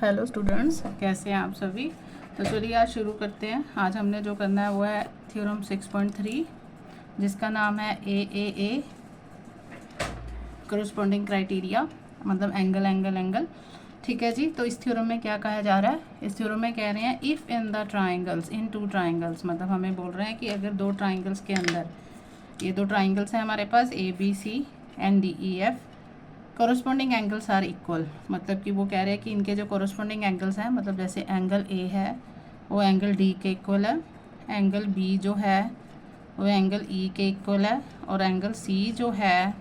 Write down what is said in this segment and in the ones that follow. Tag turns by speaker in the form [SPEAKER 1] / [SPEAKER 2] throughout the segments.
[SPEAKER 1] Hello students, कैसे हैं आप सभी। तो चलिए आज शुरू करते हैं। आज हमने जो करना है वो है थ्योरम 6.3 जिसका नाम है ए कोरस्पॉन्डिंग क्राइटेरिया, मतलब एंगल एंगल एंगल। ठीक है जी। तो इस थ्योरम में क्या कहा जा रहा है, इस थ्योरम में कह रहे हैं if in the triangles, in two triangles, मतलब हमें बोल रहे हैं कि अगर दो ट्राइंगल्स के अंदर, ये दो ट्राइंगल्स हैं हमारे पास ABC and DEF, corresponding angles are equal, मतलब कि वो कह रहे हैं कि इनके जो कोरस्पॉन्डिंग एंगल्स हैं, मतलब जैसे एंगल A है वो एंगल D के इक्वल है, एंगल B जो है वो एंगल E के इक्वल है, और एंगल C जो है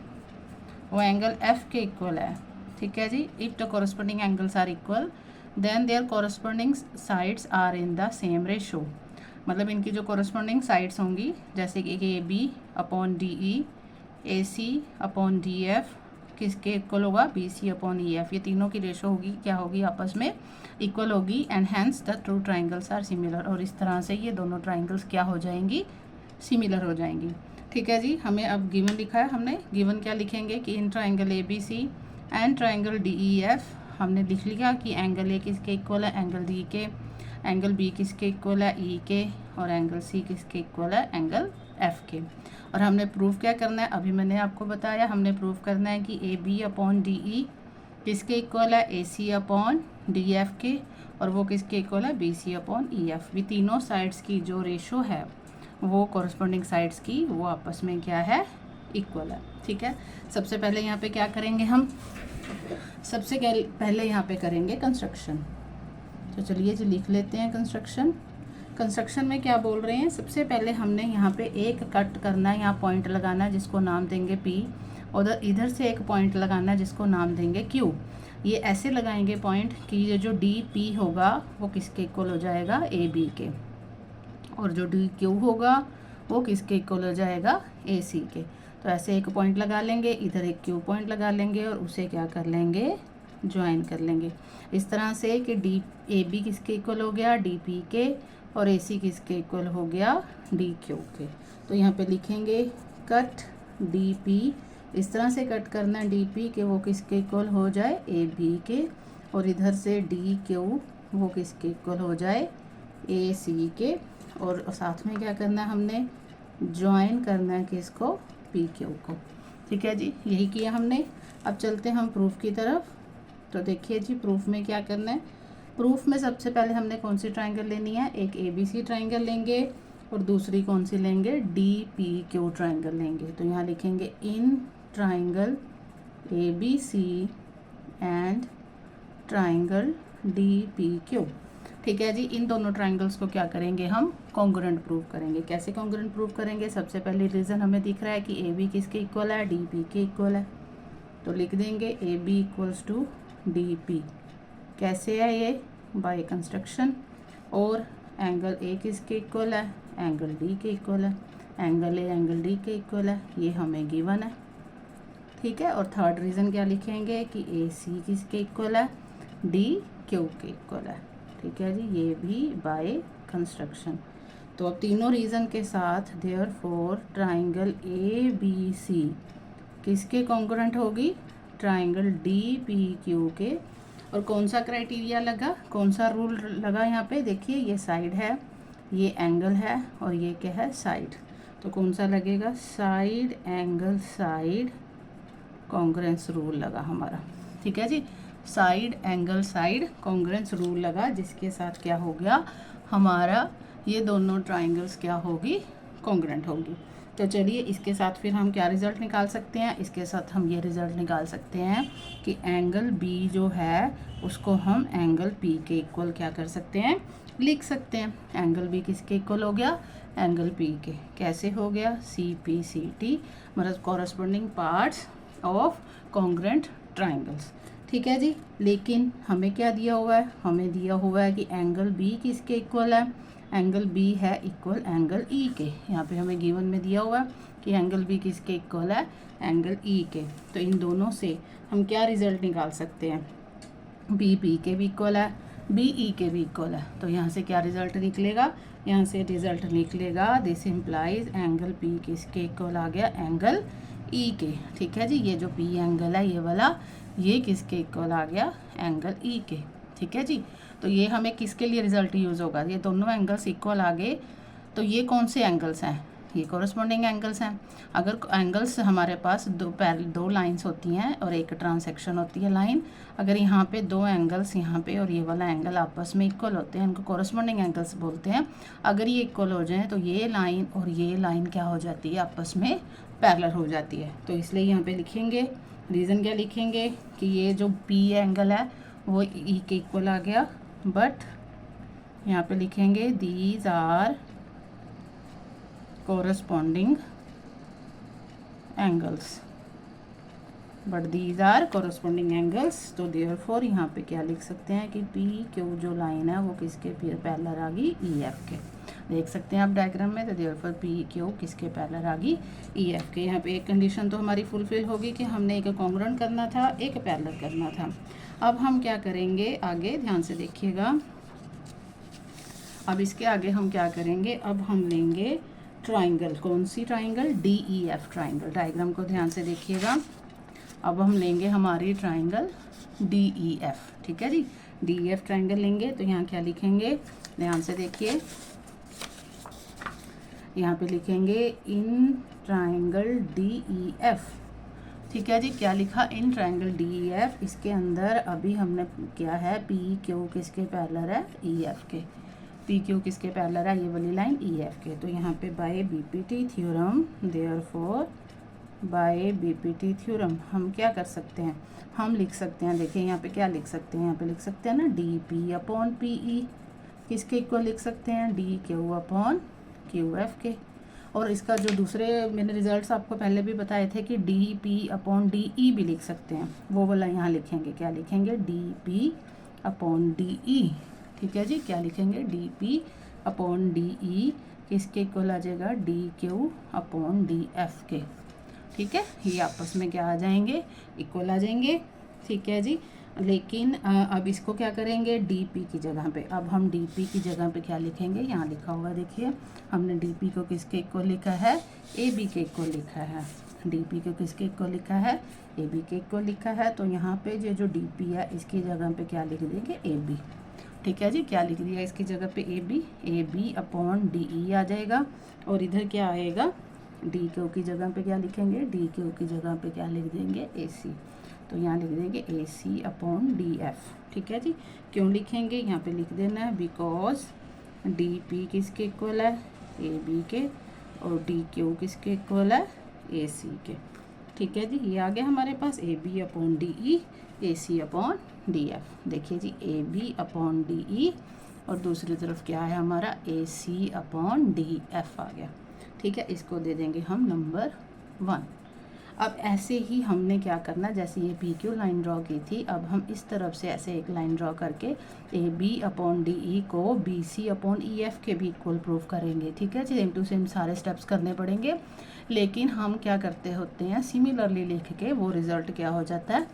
[SPEAKER 1] वो एंगल F के इक्वल है। ठीक है जी। If the corresponding angles are equal then their corresponding sides are in the same ratio, मतलब इनकी जो कोरस्पॉन्डिंग साइड्स होंगी, जैसे कि AB upon DE, AC upon DF किसके इक्वल होगा, BC अपॉन EF, ये तीनों की रेशो होगी, क्या होगी, आपस में इक्वल होगी। And hence the two triangles are similar, और इस तरह से ये दोनों ट्राइंगल्स क्या हो जाएंगी, सिमिलर हो जाएंगी। ठीक है जी। हमें अब गिवन लिखा है, हमने गिवन क्या लिखेंगे कि in triangle ABC and triangle DEF हमने लिख लिया कि एंगल A किसके इक्वल है, एंगल D के, एंगल B किसके इक्वल है, E के, और एंगल C किसके इक्वल है, एंगल F के। और हमने प्रूफ क्या करना है, अभी मैंने आपको बताया, हमने प्रूफ करना है कि AB अपॉन DE किसके इक्वल है, AC अपॉन DF के, और वो किसके इक्वल है, BC अपॉन EF। भी तीनों साइड्स की जो रेशो है वो कॉरस्पॉन्डिंग साइड्स की वो आपस में क्या है, इक्वल है। ठीक है। सबसे पहले यहाँ पे क्या करेंगे हम, सबसे पहले यहाँ पे करेंगे कंस्ट्रक्शन। तो चलिए जी लिख लेते हैं कंस्ट्रक्शन। कंस्ट्रक्शन में क्या बोल रहे हैं, सबसे पहले हमने यहाँ पे एक कट करना है, यहाँ पॉइंट लगाना है जिसको नाम देंगे P, और इधर से एक पॉइंट लगाना है जिसको नाम देंगे Q। ये ऐसे लगाएंगे पॉइंट कि ये जो DP होगा वो किसके इक्वल हो जाएगा, AB के, और जो DQ होगा वो किसके इक्वल हो जाएगा, AC के। तो ऐसे एक पॉइंट लगा लेंगे, इधर एक Q पॉइंट लगा लेंगे, और उसे क्या कर लेंगे, ज्वाइन कर लेंगे इस तरह से कि AB किसके इक्वल हो गया, DP के, और AC किसके इक्वल हो गया, DQ के। तो यहाँ पे लिखेंगे कट DP, इस तरह से कट करना है DP के वो किसके इक्वल हो जाए, AB के, और इधर से DQ वो किसके इक्वल हो जाए, AC के, और साथ में क्या करना है, हमने ज्वाइन करना है किसको, PQ को। ठीक है जी, यही किया हमने। अब चलते हैं हम प्रूफ की तरफ। तो देखिए जी प्रूफ में क्या करना है, प्रूफ में सबसे पहले हमने कौन सी ट्राइंगल लेनी है, एक ABC ट्राइंगल लेंगे, और दूसरी कौन सी लेंगे, DPQ ट्राइंगल लेंगे। तो यहाँ लिखेंगे in triangle ABC and triangle DPQ। ठीक है जी। इन दोनों ट्राइंगल्स को क्या करेंगे, हम कॉन्ग्रुएंट प्रूव करेंगे। कैसे कॉन्ग्रुएंट प्रूव करेंगे, सबसे पहले रीज़न हमें दिख रहा है कि AB किसके इक्वल है, DP के इक्वल है। तो लिख देंगे AB इक्वल्स टू DP। कैसे है ये, बाय कंस्ट्रक्शन। और एंगल A किसके इक्वल है, एंगल D के इक्वल है, एंगल A एंगल D के इक्वल है, ये हमें गिवन है। ठीक है। और थर्ड रीज़न क्या लिखेंगे कि AC किसके इक्वल है, DQ के इक्वल है। ठीक है जी, ये भी बाय कंस्ट्रक्शन। तो अब तीनों रीज़न के साथ देयरफॉर ट्राइंगल ABC किसके कॉन्ग्रुएंट होगी, ट्राइंगल DPQ के। और कौन सा क्राइटेरिया लगा, कौन सा रूल लगा, यहाँ पे देखिए ये साइड है, ये एंगल है, और ये क्या है, साइड। तो कौन सा लगेगा, side angle side congruence rule लगा हमारा। ठीक है जी, side angle side congruence rule लगा, जिसके साथ क्या हो गया, हमारा ये दोनों ट्राइंगल्स क्या होगी, कॉन्ग्रुएंट होगी। तो चलिए इसके साथ फिर हम क्या रिज़ल्ट निकाल सकते हैं, इसके साथ हम ये रिज़ल्ट निकाल सकते हैं कि एंगल B जो है उसको हम एंगल P के इक्वल क्या कर सकते हैं, लिख सकते हैं। एंगल B किसके इक्वल हो गया, एंगल P के। कैसे हो गया, CPCT, मतलब corresponding parts of congruent triangles. ठीक है जी। लेकिन हमें क्या दिया हुआ है, हमें दिया हुआ है कि एंगल B किसके इक्वल है, एंगल B है इक्वल एंगल E के। यहाँ पे हमें गिवन में दिया हुआ है कि एंगल B किसके इक्वल है, एंगल E के। तो इन दोनों से हम क्या रिज़ल्ट निकाल सकते हैं, B P के भी इक्वल है, B E के भी इक्वल है। तो यहाँ से क्या रिज़ल्ट निकलेगा, यहाँ से रिज़ल्ट निकलेगा दिस इम्प्लाइज एंगल P किसके इक्वल आ गया, एंगल E के। ठीक है जी, ये जो P एंगल है ये वाला, ये किसके इक्वल आ गया, एंगल E के। ठीक है जी। तो ये हमें किसके लिए रिजल्ट यूज़ होगा, ये दोनों एंगल्स इक्वल आ गए, तो ये कौन से एंगल्स हैं, ये कोरस्पॉन्डिंग एंगल्स हैं। अगर एंगल्स हमारे पास दो लाइंस होती हैं और एक ट्रांसेक्शन होती है लाइन, अगर यहाँ पे दो एंगल्स यहाँ पे और ये वाला एंगल आपस में इक्वल होते हैं, इनको कोरस्पॉन्डिंग एंगल्स बोलते हैं। अगर ये इक्वल हो जाएं तो ये लाइन और ये लाइन क्या हो जाती है, आपस में पैरेलल हो जाती है। तो इसलिए यहाँ पे लिखेंगे, रीज़न क्या लिखेंगे कि ये जो पी एंगल है वो ई के इक्वल आ गया, बट यहाँ पे लिखेंगे these are corresponding angles, but these are corresponding angles. तो देयरफॉर यहाँ पे क्या लिख सकते हैं कि पी क्यू जो लाइन है वो किसके पैरेलल आ गई, ई एफ के। देख सकते हैं आप डायग्राम में, तो देयरफॉर पी क्यू किसके पैरेलल आ गई, ई एफ के। यहाँ पे एक कंडीशन तो हमारी फुलफिल होगी कि हमने एक कॉन्ग्रुएंट करना था, एक पैरेलल करना था। अब हम क्या करेंगे आगे, ध्यान से देखिएगा। अब इसके आगे हम क्या करेंगे, अब हम लेंगे ट्राइंगल, कौन सी triangle, D E F triangle. Diagram को ध्यान से देखिएगा। अब हम लेंगे हमारी ट्राइंगल डी ई एफ, ठीक है जी। डी ई एफ ट्राइंगल लेंगे तो यहाँ क्या लिखेंगे, ध्यान से देखिए, यहाँ पे लिखेंगे in triangle D E F, ठीक है जी। क्या लिखा, in triangle D E F. इसके अंदर अभी हमने क्या है, पी क्यू किसके पैरेलल है, ई एफ के। पी क्यू किसके पैरेलल है, ये वाली लाइन ई एफ के। तो यहाँ पे by BPT theorem, therefore by BPT theorem हम क्या कर सकते हैं, हम लिख सकते हैं, देखिए यहाँ पे क्या लिख सकते हैं, यहाँ पे लिख सकते हैं ना D P upon P E, किसके इक्वल लिख सकते हैं, D Q upon Q F के। और इसका जो दूसरे मैंने रिजल्ट्स आपको पहले भी बताए थे कि डी पी अपॉन डी ई भी लिख सकते हैं, वो वाला यहाँ लिखेंगे, क्या लिखेंगे, D P upon D E, ठीक है जी। क्या लिखेंगे, D P upon D E किसके इक्वल आ जाएगा, D Q upon D F के, ठीक है। ये आपस में क्या आ जाएंगे, इक्वल आ जाएंगे, ठीक है जी। लेकिन अब इसको क्या करेंगे, डी पी की जगह पे, अब हम डी पी की जगह पे क्या लिखेंगे, यहाँ लिखा हुआ देखिए, हमने डी पी को किसके इक्वल लिखा है, ए बी के इक्वल लिखा है। डी पी को किसके इक्वल लिखा है, ए बी के इक्वल लिखा है। तो यहाँ पे जो डी पी है इसकी जगह पे क्या लिख देंगे, ए बी, ठीक है जी। क्या लिख दिया इसकी जगह पे, A B upon D E आ जाएगा। और इधर क्या आएगा, डी क्यू की जगह पे क्या लिखेंगे, डी क्यू की जगह पे क्या लिख देंगे, ए सी। तो यहाँ लिख देंगे ए सी अपॉन डी एफ, ठीक है जी। क्यों लिखेंगे, यहाँ पे लिख देना है बिकॉज डी पी किसके इक्वल है, ए बी के, और डी क्यू किसके इक्वल है, ए सी के, ठीक है जी। ये आ गया हमारे पास A B upon D E, A C upon D F. देखिए जी, A B upon D E और दूसरी तरफ क्या है हमारा, A C upon D F आ गया, ठीक है। इसको दे देंगे हम नंबर 1। अब ऐसे ही हमने क्या करना, जैसे ये पी क्यू लाइन ड्रॉ की थी, अब हम इस तरफ से ऐसे एक लाइन ड्रॉ करके A B upon D E को B C upon E F के भी इक्वल प्रूफ करेंगे, ठीक है। सेम टू सेम सारे स्टेप्स करने पड़ेंगे, लेकिन हम क्या करते होते हैं, सिमिलरली लिख के वो रिज़ल्ट क्या हो जाता है,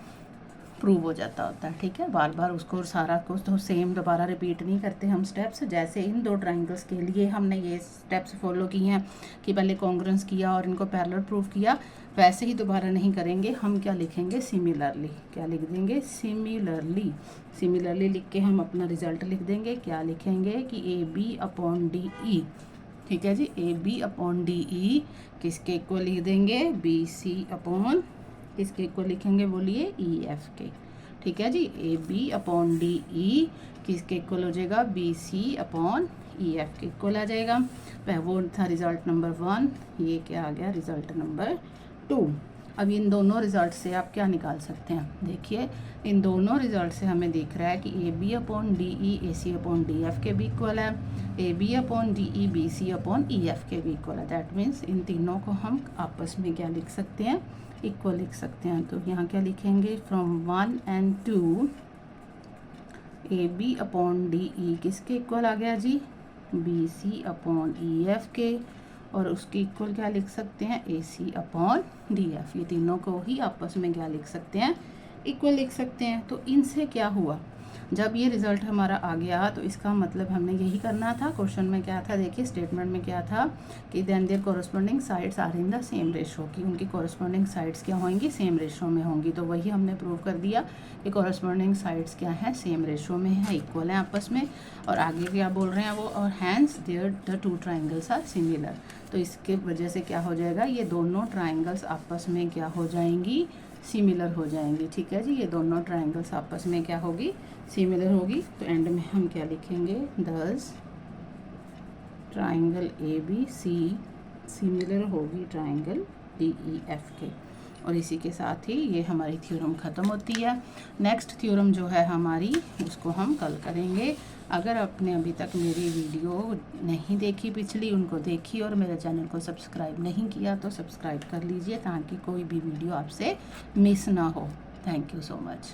[SPEAKER 1] प्रूव हो जाता होता है, ठीक है। बार बार उसको सारा कुछ तो सेम दोबारा रिपीट नहीं करते हम स्टेप्स। जैसे इन दो ट्राइंगल्स के लिए हमने ये स्टेप्स फॉलो किए हैं कि पहले कॉन्ग्रुएंस किया और इनको पैरेलल प्रूव किया, वैसे ही दोबारा नहीं करेंगे। हम क्या लिखेंगे, सिमिलरली, क्या लिख देंगे, सिमिलरली। सिमिलरली लिख के हम अपना रिजल्ट लिख देंगे, क्या लिखेंगे कि A B upon D E, ठीक है जी। A B upon D E किसके इक्वल लिख देंगे, बी सी अपॉन किसके इक्वल लिखेंगे, बोलिए, ई एफ के, ठीक है जी। A B upon D E किसके इक्वल हो जाएगा, B C upon E F के इक्वल आ जाएगा। वह वो था रिजल्ट नंबर 1, ये क्या आ गया, रिजल्ट नंबर 2। अब इन दोनों रिजल्ट से आप क्या निकाल सकते हैं, देखिए इन दोनों रिजल्ट से हमें दिख रहा है कि A B upon D E A C upon D F के भी इक्वल है, A B upon D E B C upon E F के भी इक्वल है। दैट मीन्स इन तीनों को हम आपस में क्या लिख सकते हैं, इक्वल लिख सकते हैं। तो यहाँ क्या लिखेंगे, from 1 and 2 A B upon D E किसके इक्वल आ गया जी, B C upon E F के, और उसके इक्वल क्या लिख सकते हैं, A C upon D F. ये तीनों को ही आपस में क्या लिख सकते हैं, इक्वल लिख सकते हैं। तो इनसे क्या हुआ जब ये रिज़ल्ट हमारा आ गया तो इसका मतलब हमने यही करना था। क्वेश्चन में क्या था, देखिए स्टेटमेंट में क्या था कि then their corresponding sides are in the same ratio, कि उनकी कॉरस्पॉन्डिंग साइड्स क्या होंगी, सेम रेशो में होंगी। तो वही हमने प्रूव कर दिया कि कॉरस्पॉन्डिंग साइड्स क्या हैं, सेम रेशो में है, इक्वल हैं आपस में। और आगे क्या बोल रहे हैं वो, और hence there the two triangles are similar. तो इसके वजह से क्या हो जाएगा, ये दोनों ट्राइंगल्स आपस में क्या हो जाएंगी, सिमिलर हो जाएंगी। ठीक है जी, ये दोनों ट्राइंगल्स आपस में क्या होगी, सिमिलर होगी। तो एंड में हम क्या लिखेंगे, दस ट्राइंगल ABC सिमिलर होगी ट्राइंगल DEF के। और इसी के साथ ही ये हमारी थ्योरम ख़त्म होती है। नेक्स्ट थ्योरम जो है हमारी, उसको हम कल करेंगे। अगर आपने अभी तक मेरी वीडियो नहीं देखी पिछली, उनको देखी और मेरे चैनल को सब्सक्राइब नहीं किया तो सब्सक्राइब कर लीजिए ताकि कोई भी वीडियो आपसे मिस ना हो। Thank you so much.